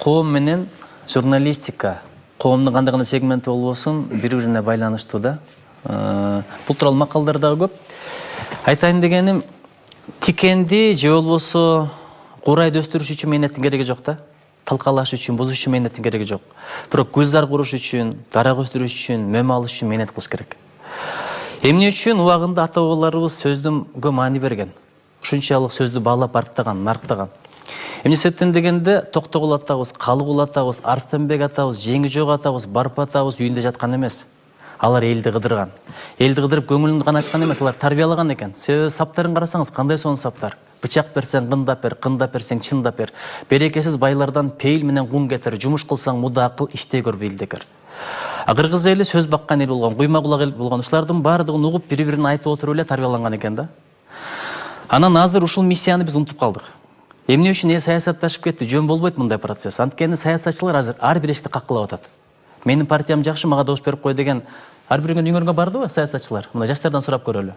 коом менен журналистика, коомдун кандай гана сегменти болбосун бири-бирине байланыштуу да. Бул тууралуу макалдар дагы көп. Айтайын дегеним, тикенди же болбосо курайды өстүрүш үчүн мээнеттин кереги жок да. Талкалаш үчүн, бузуш үчүн мээнеттин кереги жок. Бирок гүлзар куруш үчүн, дарак өстүрүш үчүн, мөмө алыш үчүн мээнет кылыш керек. Эмне үчүн убагында ата бабаларыбыз сөздүнгө маани берген? Ушунчалык сөздү баалап барктаган, нарктаган. Эмне себептен дегенде, Токтогул атабыз, Калыгул атабыз, Арстанбек атабыз, Жеңижок атабыз, Барпа атабыз үйүндө жаткан эмес. Алар элди кыдырган. Элди кыдырып көңүлүн гана ачкан эмес, алар тарбиялаган экен. Себеби саптарын карасаңыз, кандай сонун саптар. Бычак берсең кындап бер, кындап берсең чындап бер. Берекесиз байлардан пейил менен кун кетир, жумуш кылсаң муда акыл, иштей көр билдекер. Кыргыз эли сөз баккан эл болгон, куйма кулак эл болгон. Ушулардын баардыгын угуп, бири-бирин айтып отуруп эле тарбияланган экен да. Анан азыр ушул миссияны биз унутуп калдык. Эмне үчүн эл саясатташып кетти? Жөн болбойт мындай процесс. Анткени саясатчылар азыр ар бир ишти каккылап атат. Менин партиям жакшы, мага добуш берип кой деген ар биринин үйүңөргө бардыбы саясатчылар? Мына жаштардан сурап көрөлү.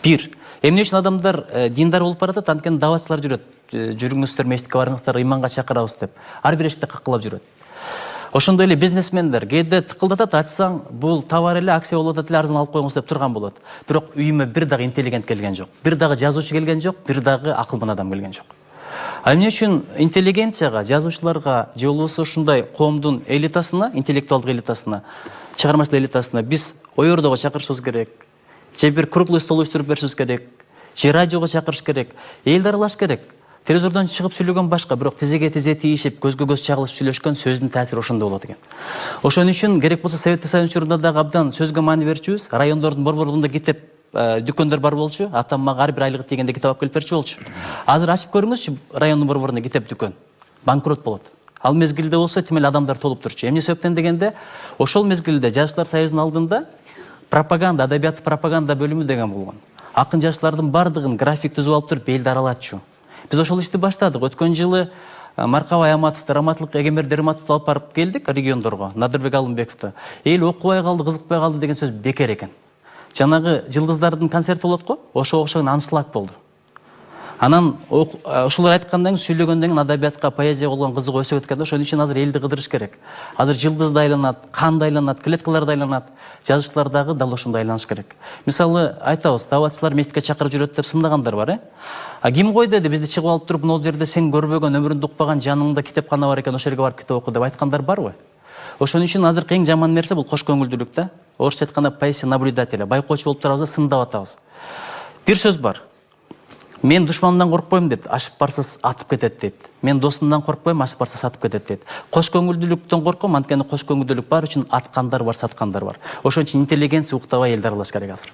Бир, эмне үчүн адамдар диндар болуп баратат? Анткени даватчылар жүрөт. Жүрүңүздөр, мечитке барыңыздар, иманга чакырабыз деп. Ар бир ишти каккылап жүрөт. Ошондой эле бизнесмендер кээде тыкылдатат, ачсаң, бул товар эле, акция болуп атат эле, арзан алып коюңуз деп турган болот. Бирок үйүмө бир дагы интеллигент келген жок. Бир дагы жазуучу келген жок, бир дагы акылдын адам келген жок. Эмне үчүн интеллигенцияга, жазуучуларга же болбосо ушундай коомдун элитасына, интеллектуалдык элитасына, чыгармачылык элитасына биз ой ордого чакырышыбыз керек. Же бир круглый стол уюштуруп беришибиз керек. Же радиого чакырыш керек. Элди аралаш керек. Телевизордон чыгып сүйлөгөн башка, бирок тизеге тизе тийишип, көзгө көз чагылышып сүйлөшкөн сөздүн таасири ошондой болот экен. Ошон үчүн керек болсо Советтик Союз учурунда дагы абдан сөзгө маани берчүбүз. Райондордун борборлорунда китеп дүкөндөр бар болчу. Атам мага ар бир айлыгы тийгенде китап алып келип берчү болчу. Азыр ачып көрүңүзчү райондун борборунда китеп дүкөн. Банкрот болот. Ал мезгилде болсо тим эле адамдар толуп турчу. Эмне себептен дегенде, ошол мезгилде Жазушылар союзунун алдында пропаганда, адабият пропаганда бөлүмү деген болгон. Акын жаштардын бардыгын график түзүп алып туруп элди аралатчу. Биз ошол ишти баштадык. Өткөн жылы Маркабай Аматов, драматург Эгембер Дерматовду алып барып келдик региондорго, Надырбек Алымбековду. Эл окубай калды, кызыкпай калды деген сөз бекер экен. Жанагы жылдыздардын концерти болот го, ошого окшогон аншлаг болду. Анан ушулар айткандан кийин, сүйлөгөндөн кийин адабиятка, поэзияга болгон кызыгуу өсө кеткен да. Ошон үчүн азыр элди кыдырыш керек. Азыр жылдыз да айланат, кан да айланат, клеткалар да айланат. Жазуучулар дагы дал ошондой айланыш керек. Мисалы айтабыз, даватчылар мектепке чакырып жүрөт деп сындагандар бар, Ким кой деди, бизди чыгып алып туруп, могул жерде сен көрбөгөн, өмүрүндө укпаган жаныңда китепкана бар экен, ошол жерге барып китеп оку деп айткандар барбы? Ошон үчүн азыр эң жаман нерсе бул кош көңүлдүүлүк да. Орусча айтканда пассия наблюдателя, байкоочу болуп турабыз, сындап атабыз. Бир сөз бар. Мен душманымдан коркпойм дейт, ашып барса атып кетет дейт. Мен досумдан коркпойм, ашып барса сатып кетет дейт. Кош көңүлдүүлүктөн корком, анткени кош көңүлдүүлүк бар үчүн аткандар бар, саткандар бар. Ошон үчүн интеллигенция уктабай элди аралаш керек азыр.